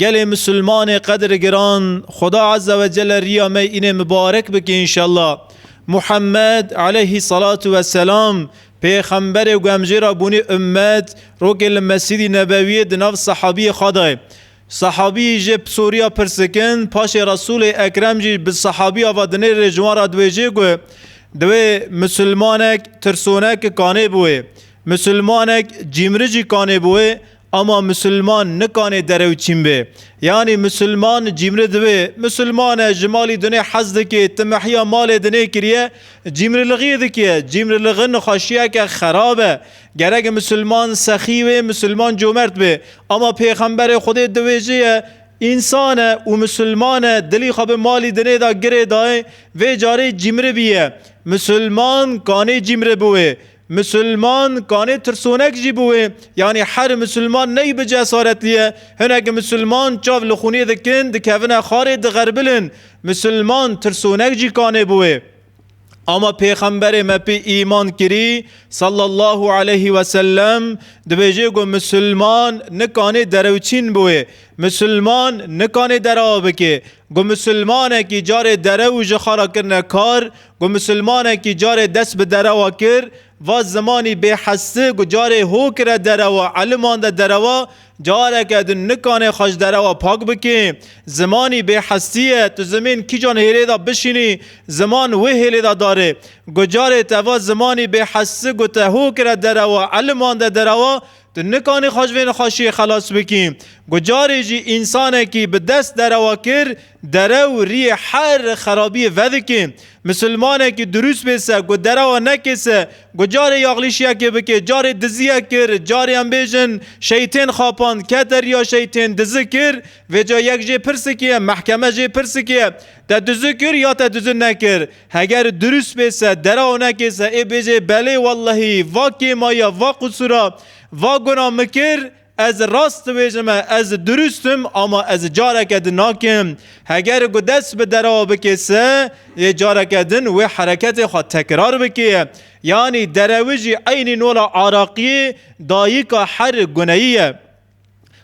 گل مسلمان قدر گران خدا عز و جل ریا می این مبارک بکی انشالله. محمد علیه صلاة و سلام پیغمبر و گمجرا بونی امت رو که مسجد نبوی دناف صحابی خدای صحابی جب سوریا پرسکن پاش رسول اکرم جی به صحابی آوادنه رجوان را دویجه گوه دوی مسلمانک ترسونک کانه بوه مسلمانک جیمرجی کانه بوه اما مسلمان نکانه درو چیم به یعنی مسلمان جیمره دوه مسلمان جمالی دنه حزد که تمحیا مال دنه کریه جیمره لغیه دکیه جیمره لغه نخاشیه که خرابه گرگ مسلمان سخیوه مسلمان جومرد به اما پیغمبر خود دویجه انسان و مسلمان دلی خواب مالی دنه دا گره دای و جاره جیمره بیه مسلمان کانه جیمره بوه مسلمان کانه ترسونک جی بوه یعنی هر مسلمان نی به جسارت لیه هنگ مسلمان چاو لخونی دکن دکوونه خاره دغربلن مسلمان ترسونک جی کانه بوه اما پیغمبر ما پی ایمان کری صلی الله علیه و سلم دویجه گو مسلمان نکانه دروچین بوه مسلمان نکانه درو بکه گو مسلمانه کی جار درو جخارا کرنه کار گو مسلمانه کی جار دست به درو کر و زمانی به حسه گو جار هو کره درو علمان ده درو جاره که دن نکانه خوش درو پاک بکه زمانی به حسیه تو زمین کی جان هیره دا بشینی زمان و هیره دا داره گو جاره توا زمانی به حسه گو تهو کره درو علمان ده درو تو نکانی خوشوین خوشی خلاص بکیم گجاری جی انسانه کی به دست دروا کر درو ری هر خرابی ودکیم مسلمانه کی دروس بیسه گو دروا نکسه گجاری یاغلیشیه که بکه جاری دزیه کر جاری هم بیجن شیطان خاپان کتر یا شیطان دزی کر و جا یک جی پرسی که محکمه جی پرسی که تا دزی کر یا تا دزی نکر اگر دروس بیسه دروا نکسه ای بیجه بله واللهی واکی مایا واقصورا و گناه مکر از راست بیجم از درستم اما از جارکد ناکم اگر گو دست به دروا بکسه یه جارکدن و حرکت خود تکرار بکیه یعنی درویجی این نولا عراقی داییکا هر گناهیه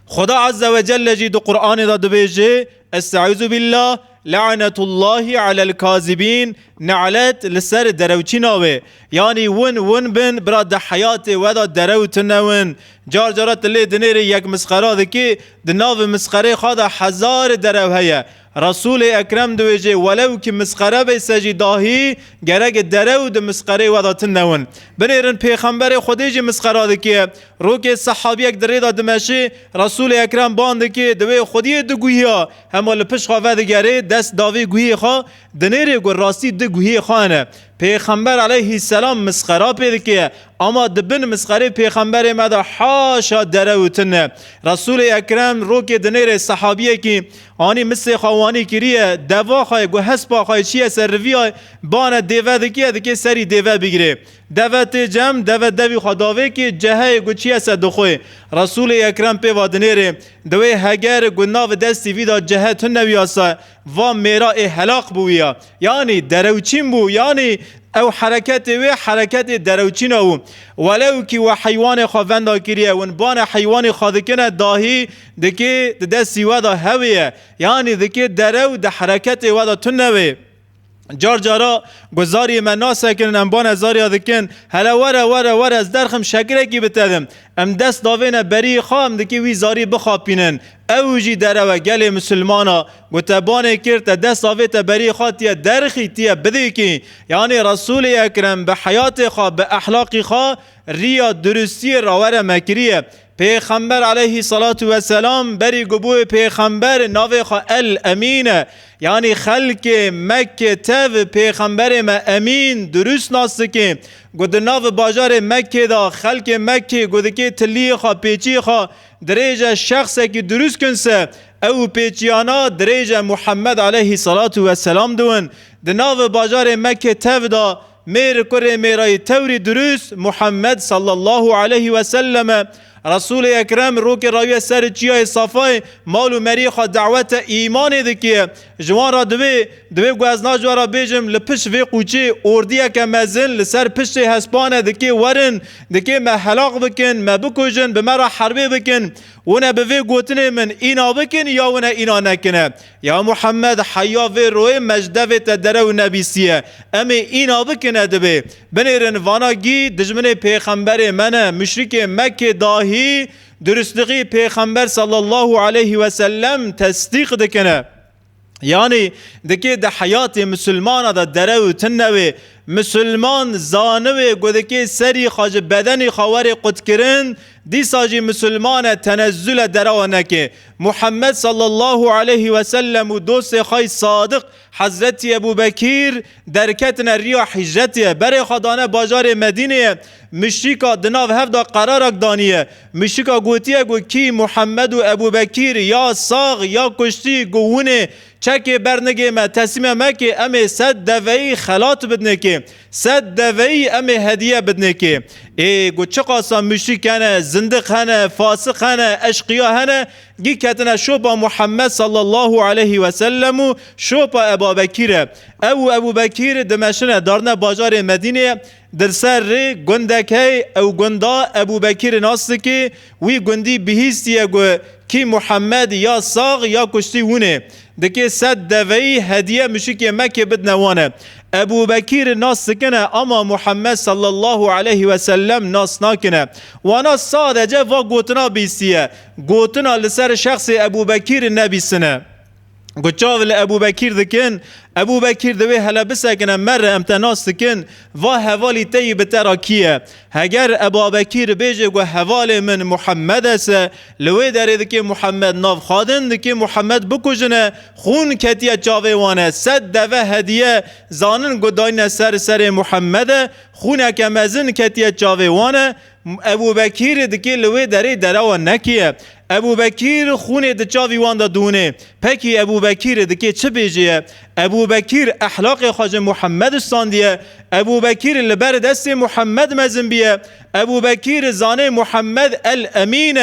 خدا عز و جل جی دو قرآن داد بیجه استعوذ بالله لعنت الله على الكاذبين نعلت لسر دروچی ناوه یعنی ون بن براد حیات ودا دروت نون جار جارت لی دنیر یک مسخره ده که دناو مسخره خدا هزار درو هیا رسول اکرم دویجه ولو که مسخره بیسجی داهی گرگ درو ده مسخره ودا تنون بنیرن پیغمبر خودیجی مسخره ده که رو که صحابی یک دری دا دمشی رسول اکرم بانده که دوی خودی دو گویی ها همه لپش خواه ده گره دست داوی گویی خواه دنیر گو راستی دو گویی خوانه پیغمبر علیه السلام مسخره پیدا که اما دبن مسخره پیغمبر مده حاشا دروتنه رسول اکرم رو که دنیر صحابیه که آنی مثل خوانی کریه دوا خواه گو حسبا خواه چیه سر رویه بانه دیوه دکیه سری دیوه بگیره دوه جم دوه دوی خداوه که جهه گو چیه سر دخوه رسول اکرم پی وادنیره دوی هگر گو ناو دستی ویدا جهه تن نویاسه و میرا حلاق بویا یعنی دروچین بو یعنی او حرکت و حرکت دروچین او ولو کی و حیوان خواوندا کریه ون بان حیوان خادکنه داهی دکی دستی ودا هویه یعنی دکی درو د حرکت ودا تنوی جار جارا گزاری من ناسه کنن ام بان ازاری دکن هلا ور از درخم شکره کی بتدم ام دست داوینه بری خام دکی وی زاری بخاپینن اوجی درو گل مسلمانا گتبانه کرد دست داویت بری خاطیه درخی تیه بدی کی یعنی رسول اکرم به حیات خواه به اخلاقی خواه ریا درستی راور مکریه پیغمبر علیه صلاة و سلام بری گبوه پیغمبر ناوی خواه الامینه یعنی خلق مکه تو پیغمبر ما امین درست ناسته که گود ناو باجار مکه دا خلق مکه گود که تلی خواه پیچی خواه دریجه شخص که درست کنسه او پیچیانا دریجه محمد علیه صلاة و سلام دون دناو باجار مکه تو دا میر کره میرای توری درست محمد صلی الله علیه و سلم رسول اکرم رو که راوی سر چیای صفای مال و مری خوا دعوت ایمان دکی جوان را دوی گوزنا جوان را بیجم لپش وی قوچه اردیه که مزن لسر پشت هسپانه دکی ورن دکی ما حلاق بکن ما بکجن بمرا حربه بکن ونه به وی گوتنه من اینا بکن یا ونه اینا نکنه یا محمد حیا وی روی مجده تدره و نبیسیه امی اینا بکنه دبی بنیرن وانا گی دجمن پیغمبر منه مشرک مکه داهی درستقی پیغمبر صلی الله علیه و سلم تصدیق دکنه یعنی دکی ده حیات مسلمان دا دره و تنوی مسلمان زانوی گودکی سری خاج بدنی خواری قد کرن دی ساجی مسلمان تنزل دره و نکه محمد صلی الله علیه و سلم و دوست خای صادق حضرت ابو بکیر درکتن ریا حجته بر خدانه باجار مدینه مشریکا دناو هفدا قرارک دانیه مشریکا گوتیه گو کی محمد و ابو بکیر یا ساغ یا کشتی گوونه چکه برنگه ما تسمیم ما که امی 100 دوایی خلات بدنه که 100 دوایی امی هدیه بدنه که گو چه قاسم مشریک هنه زندق هنه فاسق هنه اشقیا هنه گی کتنه شوپا محمد صلی الله علیه و سلم و شوپا ابو بکیره او ابو بکیر دمشنه دارنه باجار مدینه در سر ری گندکه او گندا ابو بکیر ناسته که وی گندی بهیستیه گو کی محمد یا ساغ یا کشتی ونه دکی 100 دوایی هدیه مشکی مکه بدنوانه ابو بکیر ناس سکنه اما محمد صلی الله علیه و سلم ناس ناکنه وانا سادجه و گوتنا بیستیه گوتنا لسر شخص ابو بکیر نبیسنه گوچاول ابو بکیر دکن ابو بکیر دوی هلا بسکنه مر امتناس دکن و حوالی تی بتراکیه اگر ابو بکیر بیجه گو حوال من محمد است لوی داره دکی محمد ناف خادن دکی محمد بکجنه خون کتیه چاوه وانه 100 دوه هدیه زانن گداین سر محمد خونه که مزن کتیه چاوه وانه ابو بکیر دکی لوی داره و نکیه ابو بکیر خونه دچاوی وانده دونه پکی ابو بکیر دکی چه بیجیه ابو بکیر اخلاق خواج محمد استاندیه ابو بکیر لبر دست محمد مزن بیه ابو بکیر زانه محمد الامین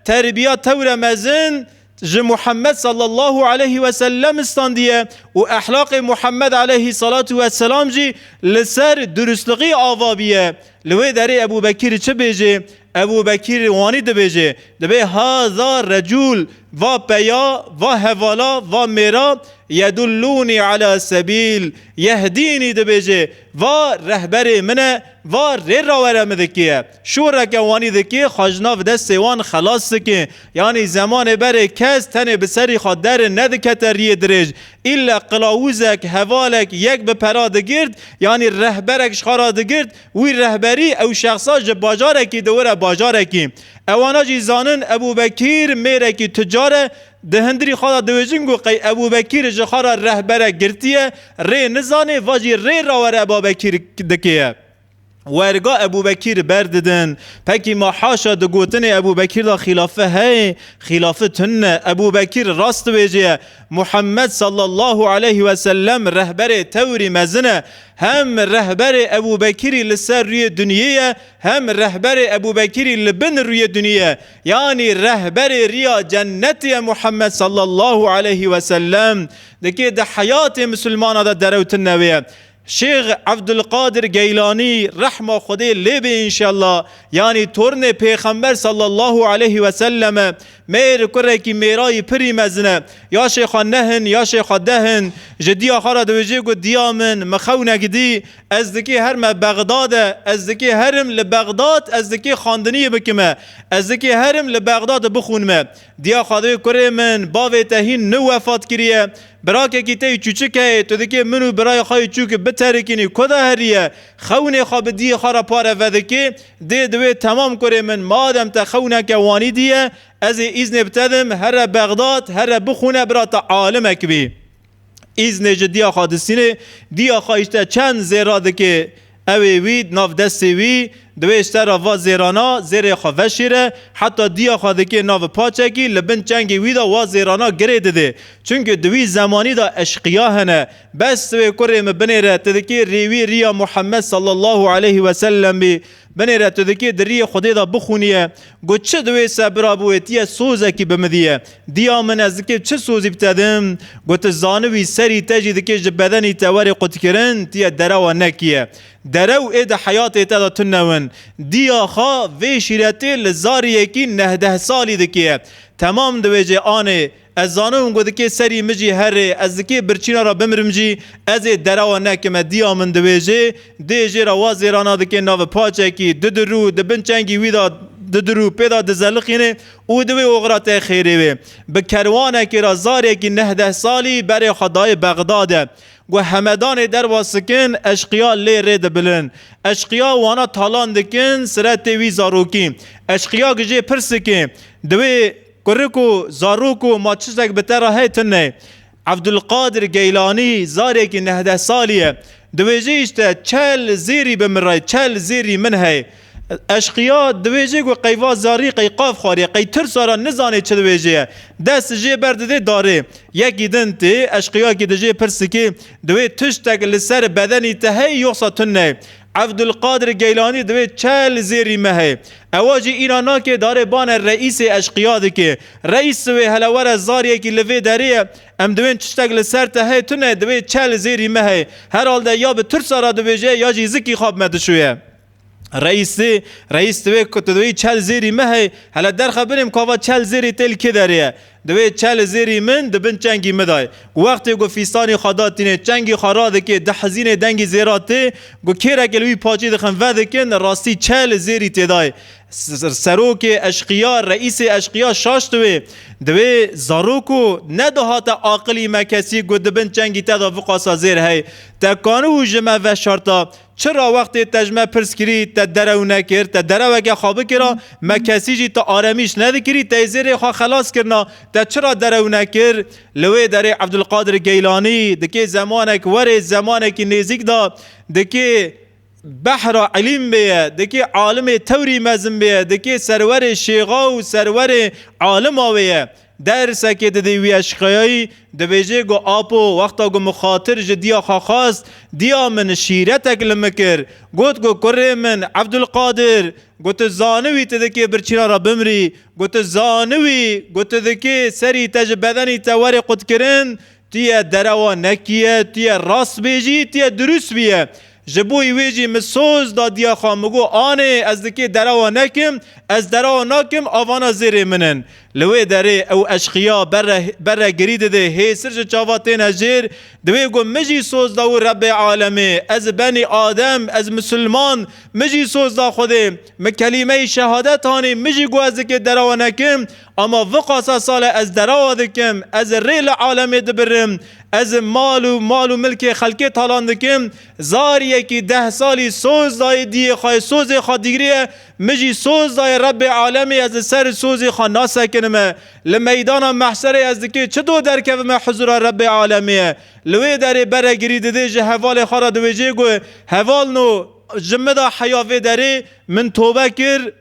تربیت تور مزن ج محمد صلی الله علیه و سلم استاندیه و اخلاق محمد علیه صلاة و سلام جی لسر درستقی آوابیه لوی داره ابو بکیر چه بیجه ابو بکیر وانی دبیجه دبی هذا رجل و پیا و حوالا و میرا یدلونی علی سبیل یهدینی دبیجه و رهبر منه و ری راوره مدکیه شور که وانی دکیه خاجناف دست وان خلاص که یعنی زمان بره کس تنه بسری خود در ندکت ریه درج ایلا قلاوزک حوالک یک به پراده گرد یعنی رهبرک شخاراده گرد وی رهبری او شخصا باجارکی دوره باجارکی اوانا جی زانن ابو بکیر میره که تجاره دهندری خدا دویجنگو قی ابو بکیر جخارا رهبره گرتیه ری نزانه واجی ری راوره ابو بکیر دکیه ورگا ابو بکیر برددن پکی ما حاشا دو گوتن ابو بکیر دا خلافه هی خلافه تنه ابو بکیر راست بیجیه محمد صلی الله علیه و سلم رهبر توری مزنه هم رهبر ابو بکری لسر روی دنیه هم رهبر ابو بکری لبن روی دنیه یعنی رهبر ریا جنتی محمد صلی الله علیه و سلم دکی ده حیات مسلمان دا دروت نویه شیخ عبدالقادر گیلانی رحمه خدا لیبه انشالله یعنی تورن پیغمبر صلی الله علیه و سلم میر کره کی میرای پری مزنه یا شیخ نهن یا شیخ دهن جدی آخر دوجه گو دیامن مخونه گدی از دکی هرم بغداد از دکی هرم لبغداد از دکی خاندنی بکمه از دکی هرم لبغداد بخونمه دیا خدای کره من باوی تهین نو وفات کریه براکه کی تی چوچکه تو دکی منو برای خای چوک بترکینی کدا هریه خونه خواب دی خارا پاره ودکی دی دوی تمام کره من مادم تا خونه که وانی دیه از ایزن بتدم هر بغداد هر بخونه برات عالمک بی ایزن جدیا خادسینه دیا خایشته چند زیراده که اوی وید ناف دستی وی دویشتر را زیرانا زیر خوشیره حتی دیا خواده که ناو پاچکی لبن چنگی ویدا و زیرانا گریده ده چونکه دوی زمانی دا اشقیا هنه بس دوی کرم بنیره تدکی ریوی ریا محمد صلی الله علیه و سلم بی بنیره تو دکی دری خودی دا بخونیه گو چه دوی سبرا بویتیه سوزه کی بمدیه دیا من از دکی چه سوزی بتدم گو تزانوی سری تجی دکی جبدنی تواری قد کرن تیه درو نکیه درو اید حیات ایتا تنون دیا خوا وی شیرتی لزاری یکی 19 سالی دکیه تمام دویجه آنه از زانم گو دکی سری مجی هره از دکی برچینا را بمرم جی از درو نکم دیا من دویجه دیجه را وازی رانا دکی ناو پاچه کی ددرو دبنچنگی ویدا ددرو پیدا دزلقینه او دوی اغرات خیره وی بکروانه که را زاری یکی 19 سالی برای خدای بغداده و همدان در واسکن اشقیا لی رید بلن اشقیا وانا تالان دکن سرت وی زاروکی اشقیا گجه پرسکن دوی کرکو زاروکو ما چیزک بتره هیتنه عبدالقادر گیلانی زاری که 19 سالیه دوی جیشته 40 زیری بمرای 40 زیری من هی اشقیا دویجه گو قیوا زاری قیقاف خواری قی ترسارا نزانه چه دویجه دست جه برده داره یکی دن تی اشقیا که دجه پرسکی دوی تشتک لسر بدنی تهی یوصا تنه عبدالقادر گیلانی دوی 40 زیری مهی اواجی ایرانا که داره بان رئیس اشقیا ده که رئیس وی هلوار زاری که لوی داره ام دوین چشتک لسر تهی تنه دوی 40 زیری مهی هر حال ده یا به ترسارا دویجه یا جی زکی خواب مدشویه رئیس دوی کتدوی 40 زیری مهی هلا در خبریم که 40 زیری تل که داره دوی 40 زیری من دبن چنگی مدای وقتی گو فیستانی خداتینه چنگی خراده که ده حزین دنگی زیراته گو کیره گلوی پاچی دخن وده کن راستی 40 زیری تدای سروک اشقیا رئیس اشقیا شاشتوی دوی زاروکو ندهات عاقلی مکسی گو دبن چنگی تدا وقاسا زیر هی تکانو جمع و شرطا چرا وقتی تجمع پرس کری تا درو نکر تا درو اگه خوابه کرا مکسی جی تا آرمیش ندکری تا زیر خواه خلاص کرنا تا چرا درو نکر لوی داره عبدالقادر گیلانی دکی زمانک وره زمانک نیزیک دا دکی بحر علم بیه دکی عالم توری مزم بیه دکی سرور شیغا و سرور عالم آویه درسه که ده وی اشقیایی دویجه گو آپو وقتا گو مخاطر جدیا خواست دیا من شیرتک لمکر گوت گو کره من عبدالقادر گوت زانوی تدکی برچینا را بمری گوت زانوی گوت دکی سری تج بدنی تواری قد کرن تیه دروا نکیه تیه راست بیجی تیه درست بیه جبوی ویجی مسوز دا دیا خامگو آنه از دکی دروا نکم از دروا نکم آوانا زیر منن لوی داره او اشقیا بره گرید ده هیسر چاواتین اجیر دوی گو مجی سوز دا و رب عالمه از بنی آدم از مسلمان مجی سوز دا خوده مکلیمه شهادت هانی مجی گو از دکی دروا نکم اما وقاسا سال از دروا دکم از ریل عالمه دبرم از مال و ملک خلقی تالان دکم زار یکی 10 سالی سوز دای دیه خواه سوز خواه دیگریه مجی سوز دای رب عالمی از سر سوز خواه ناسکنمه لمیدان محشر از دکی چطور درکومه حضور رب عالمیه لوی داره بره گریده دیجه حوال خارا دویجه گوه حوال نو جمده حیافه داره من توبه کر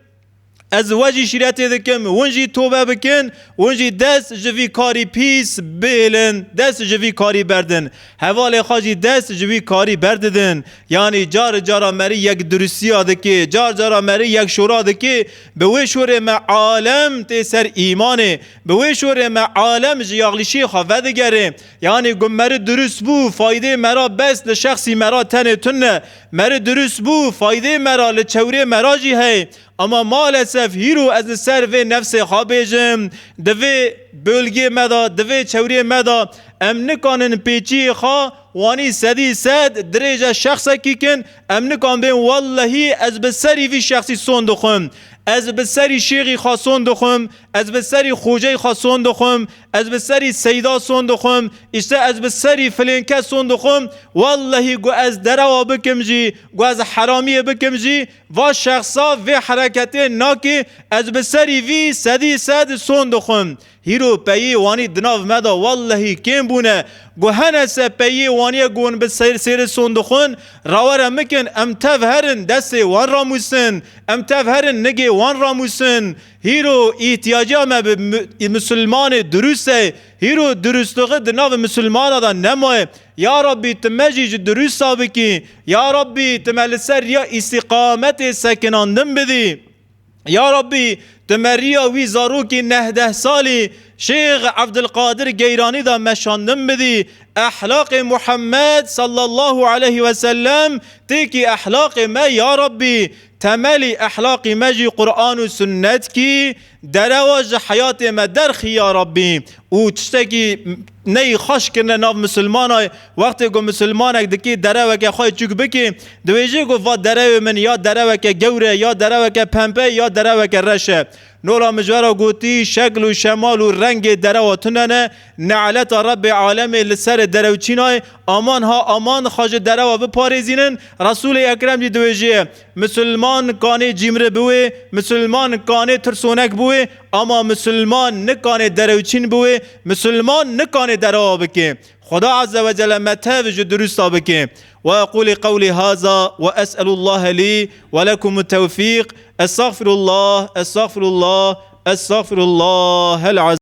از وجی شریعت دکم ونجی توبه بکن ونجی دست جوی کاری پیس بیلن دست جوی کاری بردن حوال خاجی دست جوی کاری بردن یعنی جار جارا مری یک درستی آدکی جار مری یک شورا آدکی به وی شور معالم تیسر ایمانه به وی شور معالم جیاغلیشی خواه دگره یعنی گم مری درست بو فایده مرا بس لشخصی مرا تنه تنه مری درست بو فایده مرا لچوری مرا جی هی اما مالسف هیرو از سر و نفس خوابیجم دوی بلگی مدا دوی چوری مدا ام نکانن پیچی خوا وانی صدی صد درجه شخصه کی کن ام نکان بین واللهی از بسری وی شخصی سون دخم از بسری شیخی خاصون دخم از بسری خوجه خاصون دخم از بسری سیدا سون دخم اشته از بسری فلنکه سون دخم واللهی گو از دروا بکم جی گو از حرامی بکم جی و شخصا و حرکت ناکی از بسری وی صدی صد سون دخم هیرو پیی وانی دناو مدا واللهی کم بونه گو هنسه پیی وانی گون به سیر سندخون راوره مکن ام تفهرن دست وان راموسن ام تفهرن نگه وان راموسن هیرو احتیاجا ما به مسلمان درسته هیرو درستوغه دناو مسلمان دا نمای یا ربی تمجیج درست بکی یا ربی تمل سر یا استقامت سکناندن بدی یا ربی تمریا وی زاروکی 19 سالی شیخ عبدالقادر گیرانی دا مشاندن بدی اخلاق محمد صلی الله علیه و سلم تیکی اخلاق ما یا ربی تملی اخلاق مجی قرآن و سنت کی درواج حیات ما درخی یا ربی او تشتکی نی خوش کرنه ناف مسلمان های وقتی گو مسلمان اک دکی درو که خواهی چوک بکی دویجه گو وا درو من یا درو که گوره یا درو که پمپه یا درو که رشه نولا مجوره گوتی شکل و شمال و رنگ درو تننه نعلت رب عالم لسر درو چینای آمان ها آمان خواج درو بپاریزینن رسول اکرم دی دویجه مسلمان کانه جیمره بوه مسلمان کانه ترسونک بوه اما مسلمان نکانه درو چین بوه مسلمان نکانه درو بکه خدا عز وجل متوج درست بکه وأقول قولي هذا وأسأل الله لي ولكم التوفيق. أستغفر الله أستغفر الله أستغفر الله العظيم.